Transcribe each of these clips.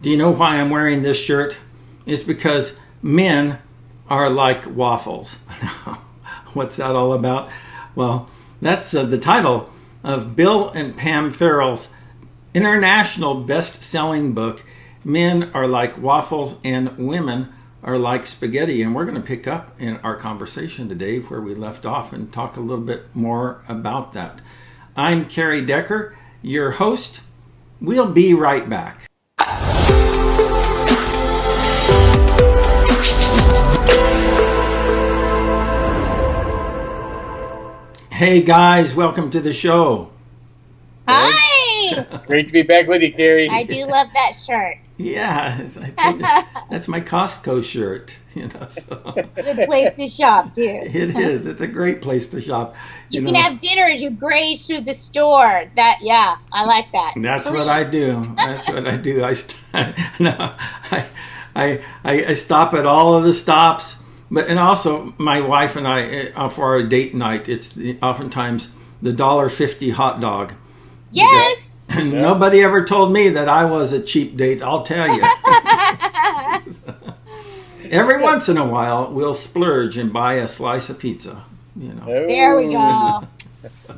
Do you know why I'm wearing this shirt? It's because men are like waffles. What's that all about? Well, that's the title of Bill and Pam Farrell's international best-selling book, Men Are Like Waffles and Women Are Like Spaghetti. And we're going to pick up in our conversation today where we left off and talk a little bit more about that. I'm Carrie Decker, your host. We'll be right back. Hey guys, welcome to the show. Hi! It's great to be back with you, Carrie. I do love that shirt. Yeah, that's my Costco shirt. So. Good place to shop, too. It is. It's a great place to shop. You can have dinner as you graze through the store. I like that. That's what I do. That's what I do. I stop at all of the stops. And also, my wife and I, for our date night, it's oftentimes the $1.50 hot dog. Yes! And nobody ever told me that I was a cheap date, I'll tell you. Every once in a while, we'll splurge and buy a slice of pizza. There we go.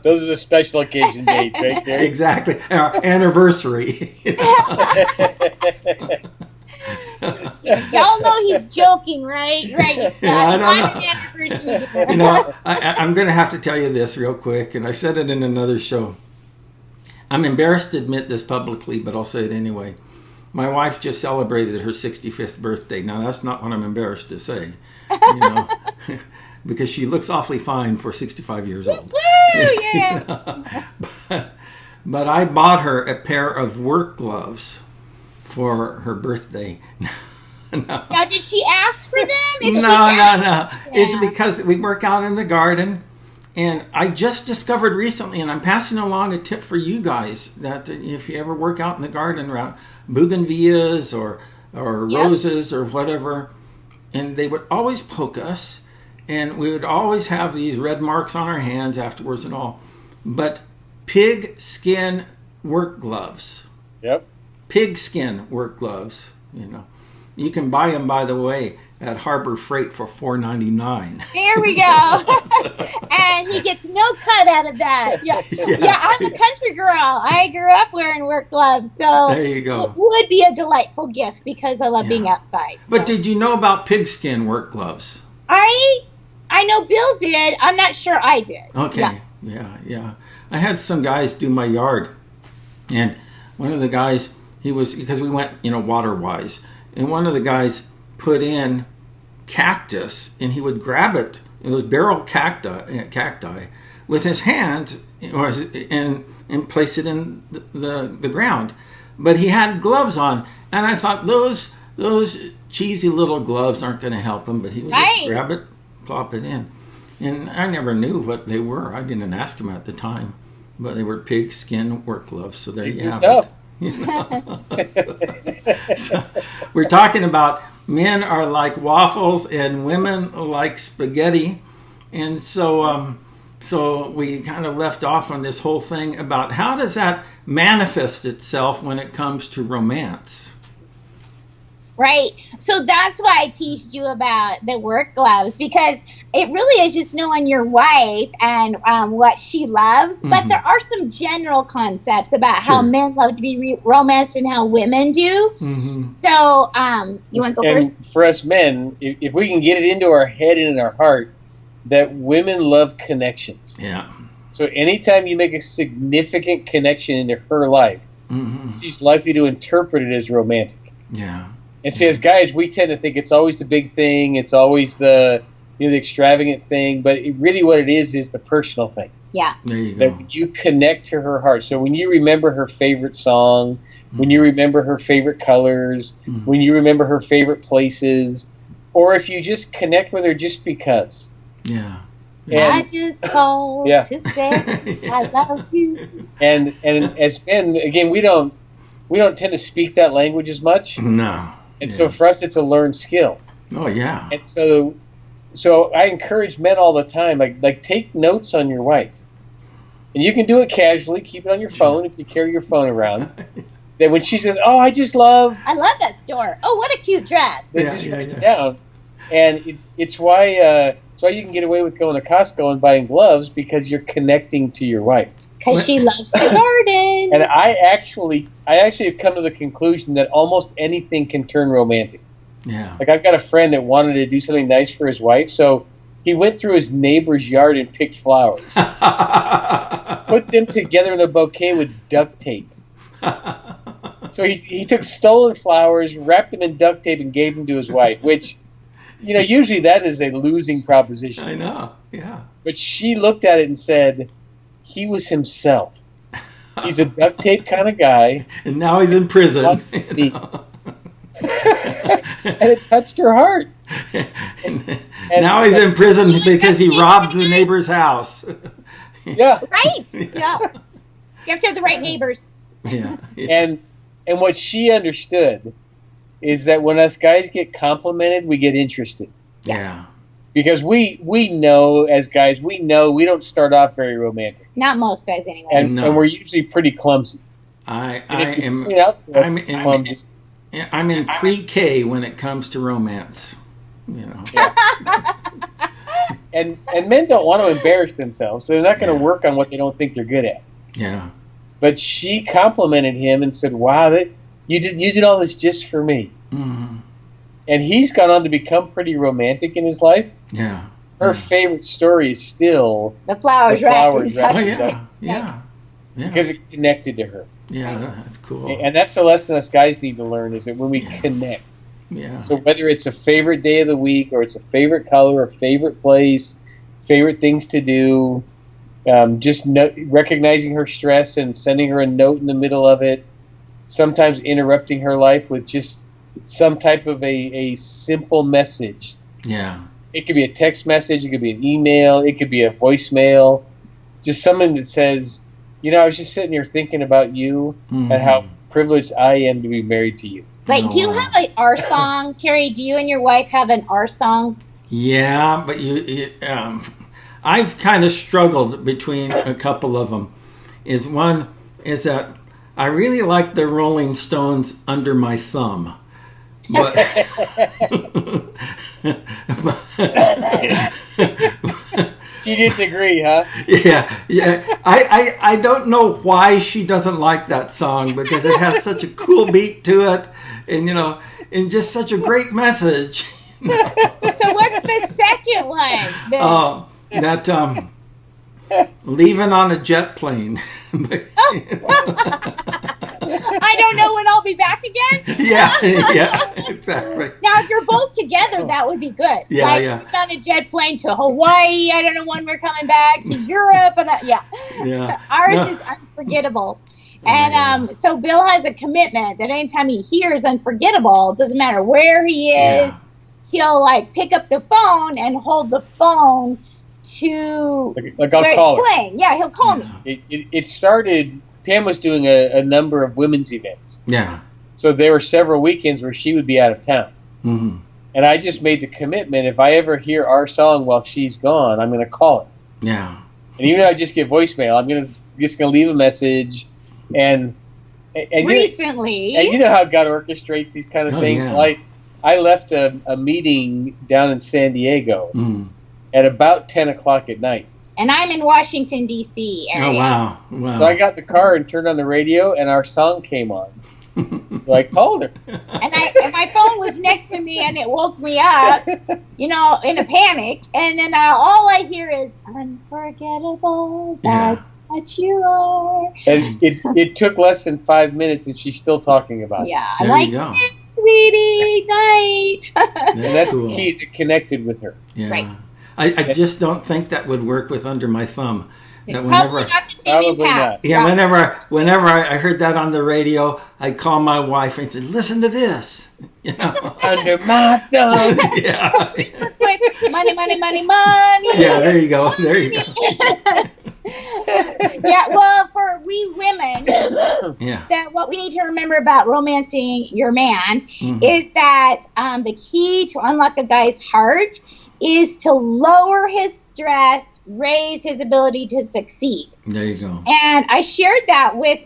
Those are the special occasion dates, right there. Exactly. Our anniversary. Y'all know he's joking, right? Right. I don't know. I'm going to have to tell you this real quick, and I said it in another show. I'm embarrassed to admit this publicly, but I'll say it anyway. My wife just celebrated her 65th birthday. Now, that's not what I'm embarrassed to say, because she looks awfully fine for 65 years old. Woo, yeah. But I bought her a pair of work gloves for her birthday. No. Now, did she ask for them? No. Yeah. It's because we work out in the garden. And I just discovered recently, and I'm passing along a tip for you guys, that if you ever work out in the garden around bougainvilleas or roses or whatever, and they would always poke us, and we would always have these red marks on our hands afterwards and all. But pig skin work gloves. Yep. Pig skin work gloves, You can buy them, by the way, at Harbor Freight for $4.99. There we go. And he gets no cut out of that. Yeah, I'm a country girl. I grew up wearing work gloves, so there you go. It would be a delightful gift because I love being outside. So. But did you know about pigskin work gloves? I know Bill did. I'm not sure I did. Okay. Yeah. I had some guys do my yard, and one of the guys, because we went, water-wise, and one of the guys put in cactus, and he would grab it, those barrel cacti, with his hands, and place it in the ground. But he had gloves on, and I thought those cheesy little gloves aren't going to help him. But he would just grab it, plop it in, and I never knew what they were. I didn't ask him at the time, but they were pig skin work gloves. So there you have it. So we're talking about men are like waffles and women like spaghetti, and so we kind of left off on this whole thing about how does that manifest itself when it comes to romance. Right. So that's why I teased you about the work gloves, because it really is just knowing your wife and what she loves. Mm-hmm. But there are some general concepts about how men love to be romanced and how women do. Mm-hmm. So you want to go first? For us men, if we can get it into our head and in our heart that women love connections. Yeah. So anytime you make a significant connection into her life, she's likely to interpret it as romantic. Yeah. And see, as guys, we tend to think it's always the big thing, it's always the extravagant thing, but really what it is the personal thing. Yeah. There you go. That you connect to her heart. So when you remember her favorite song, when you remember her favorite colors, when you remember her favorite places, or if you just connect with her just because. Yeah. I just called to say I love you. And as men, again, we don't tend to speak that language as much. No. And so for us, it's a learned skill. Oh, yeah. And so I encourage men all the time, like take notes on your wife. And you can do it casually. Keep it on your phone if you carry your phone around. that when she says, "Oh, I love that store. Oh, what a cute dress." They just write it down, and it's why you can get away with going to Costco and buying gloves, because you're connecting to your wife. Because she loves the garden. And I actually have come to the conclusion that almost anything can turn romantic. Yeah. Like, I've got a friend that wanted to do something nice for his wife, so he went through his neighbor's yard and picked flowers, put them together in a bouquet with duct tape. So he took stolen flowers, wrapped them in duct tape, and gave them to his wife, which, usually that is a losing proposition. I know, yeah. But she looked at it and said, he was himself. He's a duct tape kind of guy. And now he's in prison. And it touched her heart. And now he's in prison because he robbed the neighbor's house. Yeah. Right. Yeah. You have to have the right neighbors. Yeah. And what she understood is that when us guys get complimented, we get interested. Yeah. Because we know, as guys, we don't start off very romantic. Not most guys, anyway. And we're usually pretty clumsy. I'm in pre-K when it comes to romance. Yeah. And men don't want to embarrass themselves, so they're not going to work on what they don't think they're good at. Yeah. But she complimented him and said, "Wow, you did all this just for me." Mm-hmm. And he's gone on to become pretty romantic in his life. Yeah. Her favorite story is still the flowers wrapped in duct tape. Yeah. Because it connected to her. Yeah, that's cool. And that's the lesson us guys need to learn, is that when we connect. Yeah. So whether it's a favorite day of the week, or it's a favorite color, a favorite place, favorite things to do, just recognizing her stress and sending her a note in the middle of it, sometimes interrupting her life with just some type of a simple message. Yeah. It could be a text message, it could be an email, it could be a voicemail, just something that says, I was just sitting here thinking about you and how privileged I am to be married to you. Like, do you have an our song, Carrie? Do you and your wife have an our song? Yeah, but I've kind of struggled between a couple of them. One is that I really like the Rolling Stones Under My Thumb. But She didn't agree, huh? Yeah. I don't know why she doesn't like that song, because it has such a cool beat to it, and and just such a great message. So what's the second one? That leaving on a jet plane. I don't know when I'll be back again. Yeah, exactly. Now, if you're both together, that would be good. Yeah, like, yeah. on a jet plane to Hawaii. I don't know when we're coming back to Europe, and Yeah. Ours is unforgettable. And so Bill has a commitment that anytime he hears Unforgettable, it doesn't matter where he is, he'll like pick up the phone and hold the phone to like I'll call her. Playing. Yeah, he'll call me. It started. Pam was doing a number of women's events. Yeah. So there were several weekends where she would be out of town. Mm-hmm. And I just made the commitment, if I ever hear our song while she's gone, I'm going to call her. Yeah. And even if I just get voicemail, I'm just going to leave a message. And Recently. And you know how God orchestrates these kind of things. Yeah. Like, I left a meeting down in San Diego at about 10 o'clock at night. And I'm in Washington, D.C. area. Oh, wow. So I got in the car and turned on the radio, and our song came on. So I called her. And my phone was next to me, and it woke me up, in a panic. And then all I hear is, unforgettable, that's what you are. And it took less than 5 minutes, and she's still talking about it. Yeah, There like, you go. sweetie, night. And that's cool. The key, is it connected with her. Yeah. Right. I just don't think that would work with Under My Thumb. That Probably not the same Probably impact. not. Yeah, whenever I heard that on the radio, I'd call my wife and say, "Listen to this." Under my thumb. Yeah. Just a quick money. Yeah, there you go. Yeah, well, for we women, Yeah. that what we need to remember about romancing your man is that the key to unlock a guy's heart is to lower his stress, raise his ability to succeed. There you go. And I shared that with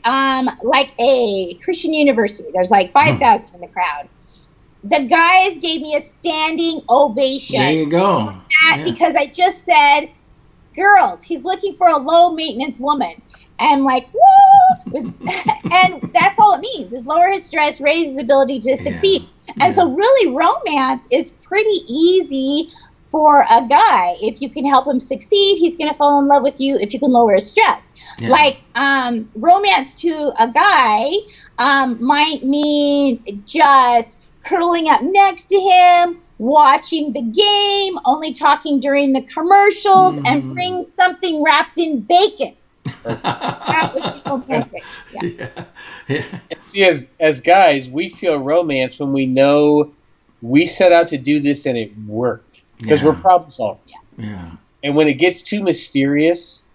like a Christian university. There's like 5,000 in the crowd. The guys gave me a standing ovation. There you go. Because I just said, girls, he's looking for a low maintenance woman. And like, woo! And that's all it means, is lower his stress, raise his ability to succeed. And so really romance is pretty easy for a guy. If you can help him succeed, he's going to fall in love with you if you can lower his stress. Yeah. Like romance to a guy might mean just curling up next to him, watching the game, only talking during the commercials, and bring something wrapped in bacon. That would be romantic. Yeah. And see, as guys, we feel romance when we know we set out to do this and it worked, because we're problem solvers. Yeah. And when it gets too mysterious,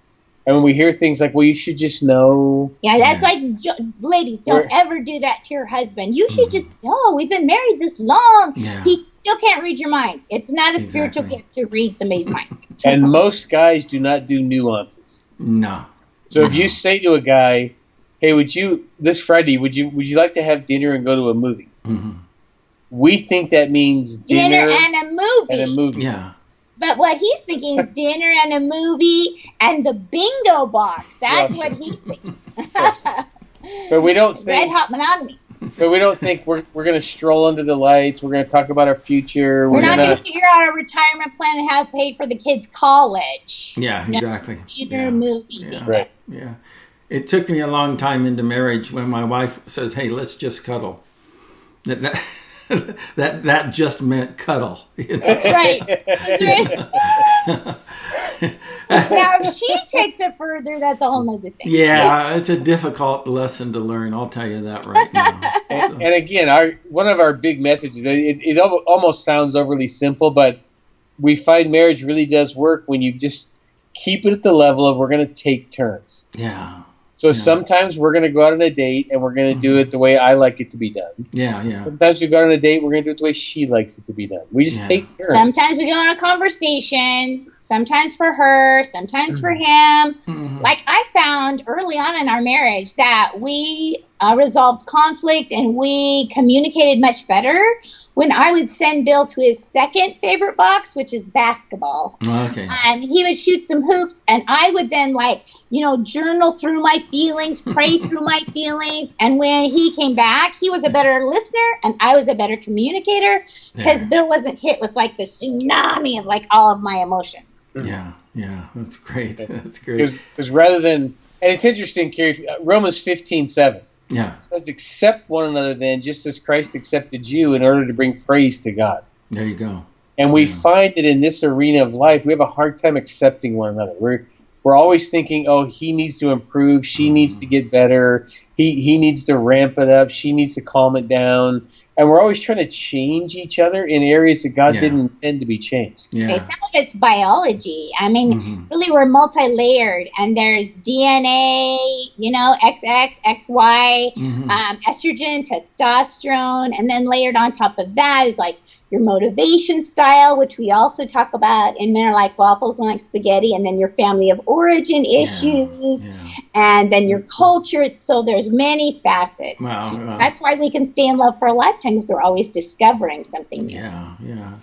and when we hear things like, well, you should just know. Yeah, that's like, ladies, don't ever do that to your husband. You should just know. We've been married this long. Yeah. He still can't read your mind. It's not a spiritual gift to read somebody's mind. And most guys do not do nuances. No. So if you say to a guy, hey, this Friday, would you like to have dinner and go to a movie? Mm-hmm. We think that means dinner and a movie. Yeah. But what he's thinking is dinner and a movie and the bingo box. That's what he's thinking. But we don't think red hot monogamy. But we don't think we're going to stroll under the lights. We're going to talk about our future. We're not going to figure out a retirement plan and have paid for the kids' college. Yeah, exactly. Dinner, movie. Yeah. Right. Yeah. It took me a long time into marriage when my wife says, "Hey, let's just cuddle." That just meant cuddle. You know? That's right. That's right. Now, if she takes it further, that's a whole other thing. Yeah, it's a difficult lesson to learn. I'll tell you that right now. And again, one of our big messages, it almost sounds overly simple, but we find marriage really does work when you just keep it at the level of we're going to take turns. Yeah. So sometimes we're going to go out on a date and we're going to do it the way I like it to be done. Yeah. Sometimes we go out on a date, we're going to do it the way she likes it to be done. We just take turns. Sometimes we go on a conversation, sometimes for her, sometimes for him. Mm-hmm. Like I found early on in our marriage that we resolved conflict and we communicated much better when I would send Bill to his second favorite box, which is basketball. Okay. And he would shoot some hoops, and I would then, journal through my feelings, pray through my feelings. And when he came back, he was a better listener, and I was a better communicator, because Bill wasn't hit with, the tsunami of, all of my emotions. Yeah, that's great. That's great. Because rather than, and it's interesting, Carrie, Romans 15:7. Yeah. It says, accept one another then, just as Christ accepted you in order to bring praise to God. There you go. And we find that in this arena of life, we have a hard time accepting one another. We're always thinking, oh, he needs to improve, she needs to get better, he needs to ramp it up, she needs to calm it down. And we're always trying to change each other in areas that God didn't intend to be changed. Yeah. Okay, some of it's biology. I mean, really, we're multi-layered, and there's DNA, XX, XY, estrogen, testosterone, and then layered on top of that is your motivation style, which we also talk about in Men Are Like Waffles and Like Spaghetti, and then your family of origin issues, and then your culture. So there's many facets. Wow. That's why we can stay in love for a lifetime, because we're always discovering something new. Yeah.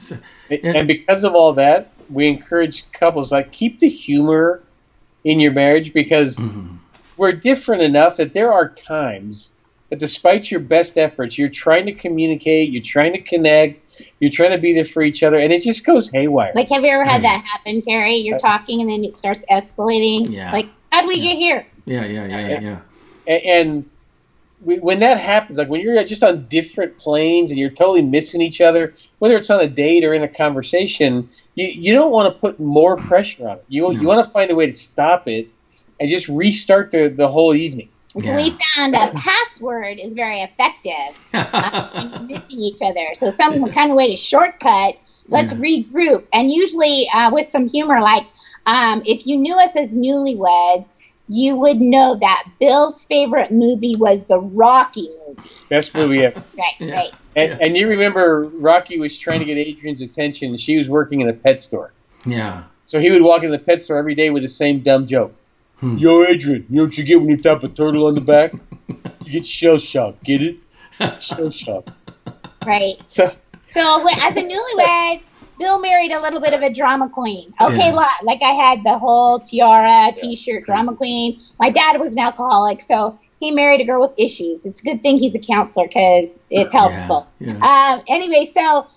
And because of all that, we encourage couples, keep the humor in your marriage, because we're different enough that there are times that despite your best efforts, you're trying to communicate, you're trying to connect, you're trying to be there for each other, and it just goes haywire. Have you ever had that happen, Carrie? You're talking and then it starts escalating. Yeah. How'd we get here? Yeah. And when that happens, when you're just on different planes and you're totally missing each other, whether it's on a date or in a conversation, you don't want to put more pressure on it. You want to find a way to stop it and just restart the whole evening. So we found a password is very effective when you're missing each other. So some kind of way to shortcut, let's regroup. And usually with some humor, if you knew us as newlyweds, you would know that Bill's favorite movie was the Rocky movie. Best movie ever. Right. And you remember Rocky was trying to get Adrian's attention, and she was working in a pet store. Yeah. So he would walk in the pet store every day with the same dumb joke. Yo, Adrian, you know what you get when you tap a turtle on the back? You get shell shock. Get it? Shell shock. Right. So as a newlywed, Bill married a little bit of a drama queen. Okay, like I had the whole tiara, T-shirt, drama queen. My dad was an alcoholic, so he married a girl with issues. It's a good thing he's a counselor because it's helpful. Yeah. Anyway, so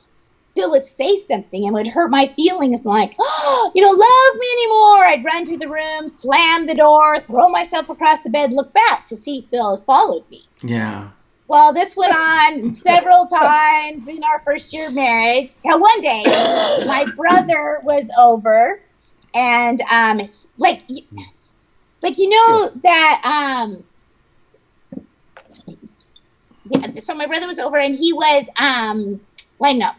Bill would say something and would hurt my feelings. I'm like, oh, you don't love me anymore. I'd run to the room, slam the door, throw myself across the bed, look back to see if Bill had followed me. Yeah. Well, this went on several times in our first year of marriage. Till one day, my brother was over, and so my brother was over, and he was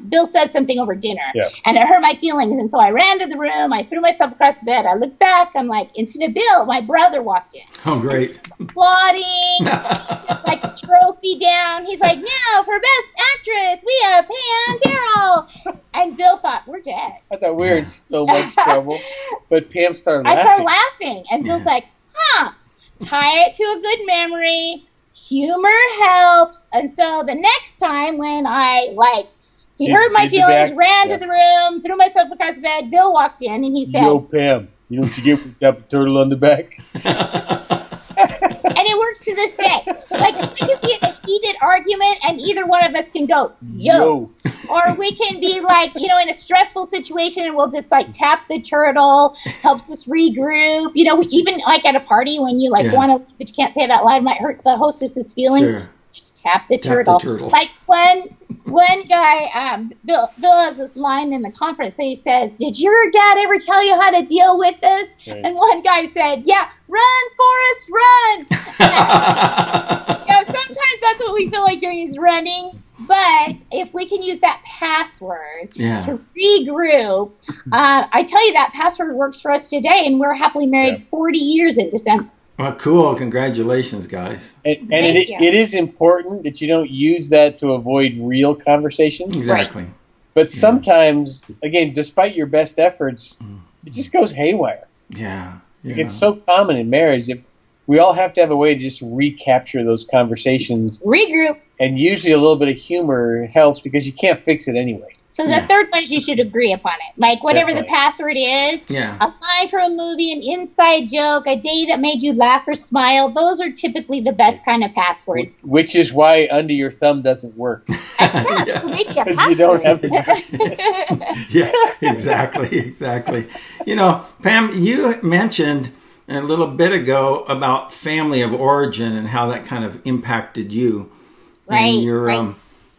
Bill said something over dinner, and it hurt my feelings, and so I ran to the room, I threw myself across the bed, I looked back, I'm like, instead of Bill, my brother walked in. Oh, great. Applauding, he took like the trophy down, he's like, now for best actress, we have Pam Carroll, and Bill thought, we're dead. I thought we were in so much trouble, but Pam started laughing. I started laughing, and Bill's like, tie it to a good memory, humor helps, and so the next time when he hurt my feelings, ran to the room, threw myself across the bed. Bill walked in, and he said, Yo, Pam, you know what you get when you tap a turtle on the back? And it works to this day. Like, we can be in a heated argument, and either one of us can go, yo. Or we can be, in a stressful situation, and we'll just, tap the turtle, helps us regroup. Even, at a party, when you, want to leave, but you can't say it out loud, it might hurt the hostess's feelings. Sure. Just tap the turtle. Like one guy, Bill has this line in the conference that he says, did your dad ever tell you how to deal with this? Right. And one guy said, yeah, run, Forrest, run. Sometimes that's what we feel like doing is running. But if we can use that password to regroup, I tell you that password works for us today, and we're happily married 40 years in December. Well, cool. Congratulations, guys. And it is important that you don't use that to avoid real conversations. Exactly. Right. But sometimes, again, despite your best efforts, it just goes haywire. Yeah. It's so common in marriage that we all have to have a way to just recapture those conversations. Regroup. And usually a little bit of humor helps because you can't fix it anyway. So the third one is you should agree upon it. Whatever the password is, a line from a movie, an inside joke, a day that made you laugh or smile, those are typically the best kind of passwords. Which is why under your thumb doesn't work. Because you don't have it. Yeah, exactly. Pam, you mentioned a little bit ago about family of origin and how that kind of impacted you. Right,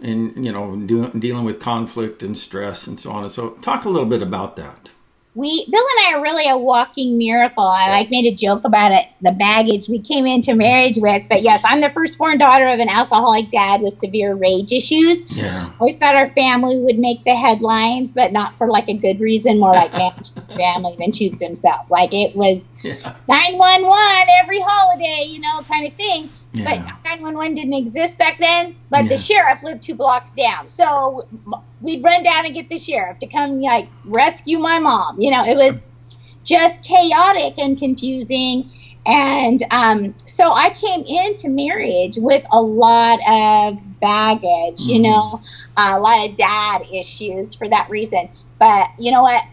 dealing with conflict and stress and so on. And so talk a little bit about that. Bill and I are really a walking miracle. I made a joke about it, the baggage we came into marriage with. But yes, I'm the firstborn daughter of an alcoholic dad with severe rage issues. Yeah. Always thought our family would make the headlines, but not for a good reason, more like man shoots family than shoots himself. It was 911 every holiday, kind of thing. Yeah. But 911 didn't exist back then, but the sheriff lived 2 blocks down. So we'd run down and get the sheriff to come, rescue my mom. It was just chaotic and confusing. And so I came into marriage with a lot of baggage, a lot of dad issues for that reason. But you know what?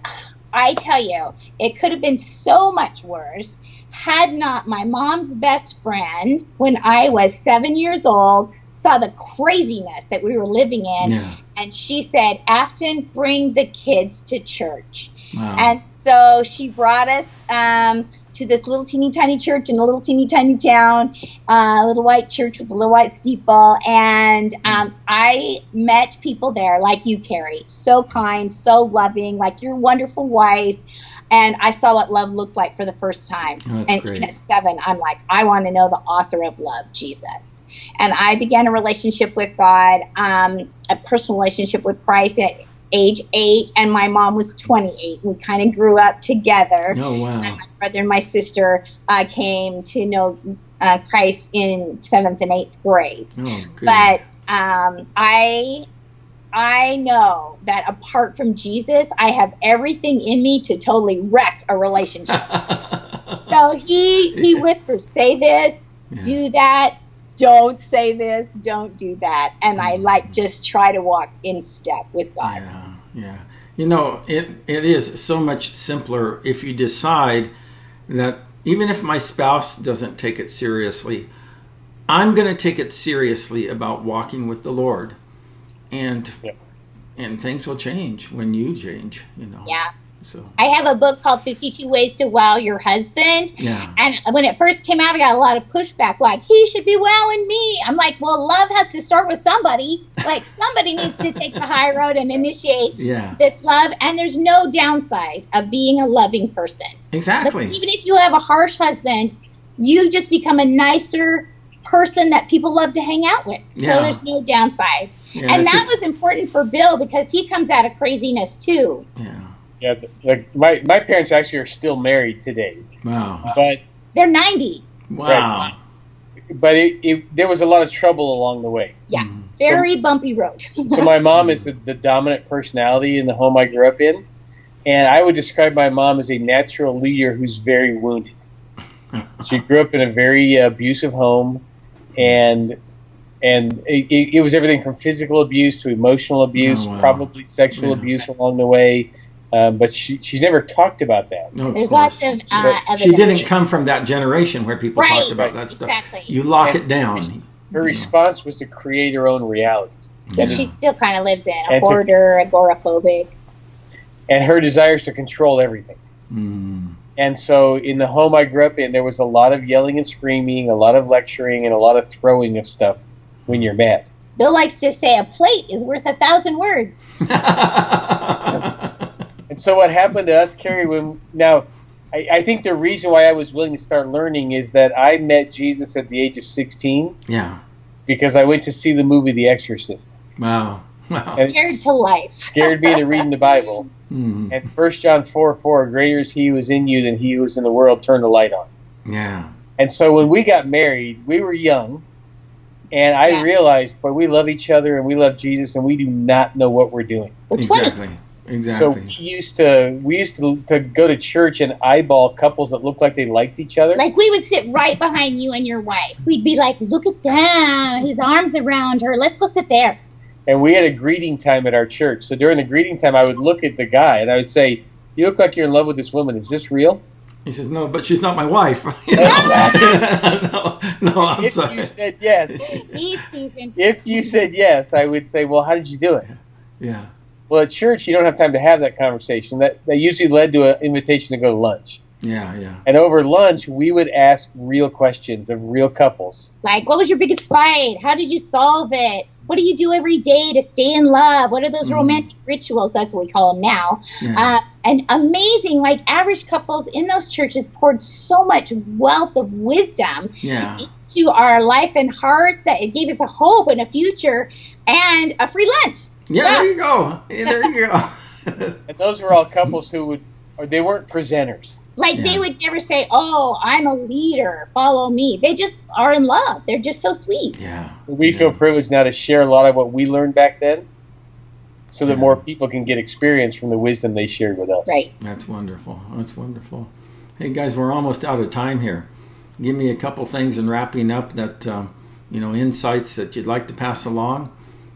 I tell you, it could have been so much worse had not my mom's best friend, when I was 7 years old, saw the craziness that we were living in, and she said, Afton, bring the kids to church. Wow. And so she brought us to this little teeny tiny church in a little teeny tiny town, a little white church with a little white steeple, and I met people there like you, Carrie, so kind, so loving, like your wonderful wife. And I saw what love looked like for the first time. Oh, and even at 7, I'm like, I want to know the author of love, Jesus. And I began a relationship with God, a personal relationship with Christ. age 8, and my mom was 28. We kind of grew up together. Oh, wow. And my brother and my sister came to know Christ in 7th and 8th grade. Oh, good. But I know that apart from Jesus, I have everything in me to totally wreck a relationship. So he whispers, say this, do that, don't say this, don't do that. And I just try to walk in step with God. Yeah. You know, it is so much simpler if you decide that even if my spouse doesn't take it seriously, I'm going to take it seriously about walking with the Lord. And things will change when you change, you know. Yeah. So I have a book called 52 Ways to Wow Your Husband. Yeah. And when it first came out, I got a lot of pushback, like, he should be wowing me. I'm like, well, love has to start with somebody. Like, somebody needs to take the high road and initiate this love. And there's no downside of being a loving person. Exactly. But even if you have a harsh husband, you just become a nicer person that people love to hang out with. So there's no downside. Yeah, and that was important for Bill because he comes out of craziness too. Yeah, like my parents actually are still married today. Wow. But they're 90. Wow. Right, but there was a lot of trouble along the way. Yeah, very bumpy road. So my mom is the dominant personality in the home I grew up in, and I would describe my mom as a natural leader who's very wounded. She grew up in a very abusive home, and it was everything from physical abuse to emotional abuse, probably sexual abuse along the way. But she's never talked about that. No, There's lots of evidence. She didn't come from that generation where people talked about that stuff. Exactly. You lock it down. Her response was to create her own reality. That she still kind of lives in, a hoarder, agoraphobic. And her desire is to control everything. And so in the home I grew up in, there was a lot of yelling and screaming, a lot of lecturing, and a lot of throwing of stuff when you're mad. Bill likes to say a plate is worth 1,000 words. And so what happened to us, Carrie, I think the reason why I was willing to start learning is that I met Jesus at the age of 16. Yeah. Because I went to see the movie The Exorcist. Wow. Scared to life. Scared me to reading the Bible. And 1 John 4:4, greater is he who is in you than he who is in the world, turn the light on. Yeah. And so when we got married, we were young. And I realized, boy, we love each other and we love Jesus and we do not know what we're doing. We're 20. Exactly. So we used to go to church and eyeball couples that looked like they liked each other. Like we would sit right behind you and your wife. We'd be like, look at them, his arms around her. Let's go sit there. And we had a greeting time at our church. So during the greeting time, I would look at the guy and I would say, you look like you're in love with this woman. Is this real? He says, no, but she's not my wife. no, I'm if sorry. You said yes. If you said yes, I would say, well, how did you do it? Yeah. Well, at church, you don't have time to have that conversation. That usually led to an invitation to go to lunch. Yeah. And over lunch, we would ask real questions of real couples. Like, what was your biggest fight? How did you solve it? What do you do every day to stay in love? What are those romantic rituals? That's what we call them now. Yeah. And amazing, like average couples in those churches poured so much wealth of wisdom into our life and hearts that it gave us a hope and a future and a free lunch. Yeah, there you go. There you go. And those were all couples they weren't presenters. Like they would never say, oh, I'm a leader, follow me. They just are in love. They're just so sweet. Yeah. We feel privileged now to share a lot of what we learned back then so that more people can get experience from the wisdom they shared with us. Right. That's wonderful. That's wonderful. Hey, guys, we're almost out of time here. Give me a couple things in wrapping up that, insights that you'd like to pass along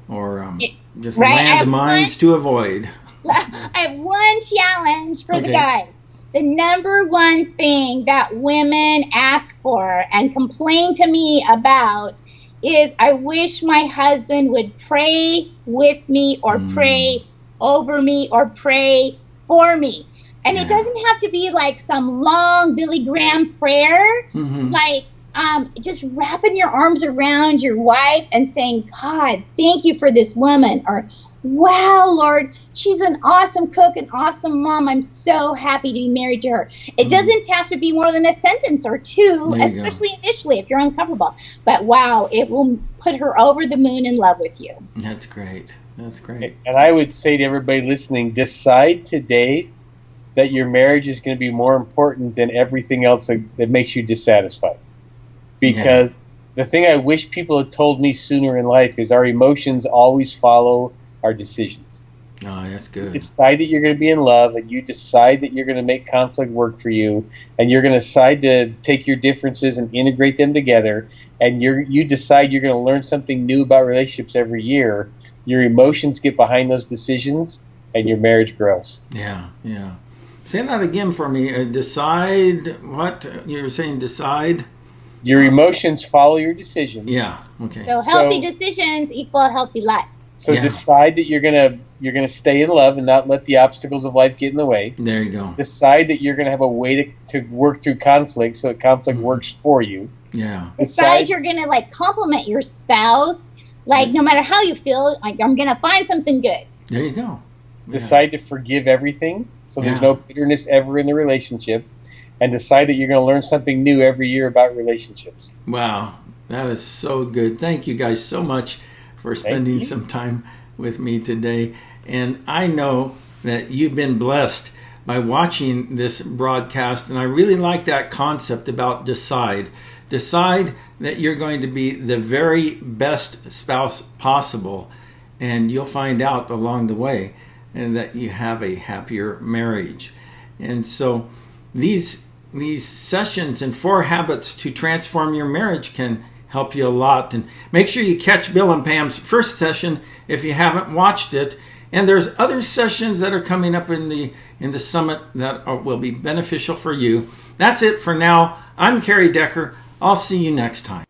or just landmines to avoid. I have one challenge for the guys. The number one thing that women ask for and complain to me about is I wish my husband would pray with me or pray over me or pray for me. And it doesn't have to be like some long Billy Graham prayer. Like just wrapping your arms around your wife and saying, God, thank you for this woman. Or wow, Lord, she's an awesome cook, an awesome mom. I'm so happy to be married to her. It doesn't have to be more than a sentence or two, especially initially if you're uncomfortable. But wow, it will put her over the moon in love with you. That's great. That's great. And I would say to everybody listening, decide today that your marriage is going to be more important than everything else that makes you dissatisfied. Because the thing I wish people had told me sooner in life is our emotions always follow our decisions. Oh, that's good. You decide that you're going to be in love, and you decide that you're going to make conflict work for you, and you're going to decide to take your differences and integrate them together, and you decide you're going to learn something new about relationships every year. Your emotions get behind those decisions, and your marriage grows. Yeah, yeah. Say that again for me. Decide what? You're saying decide? Your emotions follow your decisions. Yeah, okay. So healthy decisions equal a healthy life. So decide that you're gonna stay in love and not let the obstacles of life get in the way. There you go. Decide that you're gonna have a way to work through conflict so that conflict works for you. Yeah. Decide you're gonna compliment your spouse. No matter how you feel, I'm gonna find something good. There you go. Yeah. Decide to forgive everything so there's no bitterness ever in the relationship. And decide that you're going to learn something new every year about relationships. Wow, that is so good. Thank you guys so much for spending some time with me today. And I know that you've been blessed by watching this broadcast. And I really like that concept about decide. Decide that you're going to be the very best spouse possible. And you'll find out along the way and that you have a happier marriage. And so these sessions and 4 habits to transform your marriage can help you a lot. And make sure you catch Bill and Pam's first session if you haven't watched it. And there's other sessions that are coming up in the summit that will be beneficial for you. That's it for now. I'm Carrie Decker. I'll see you next time.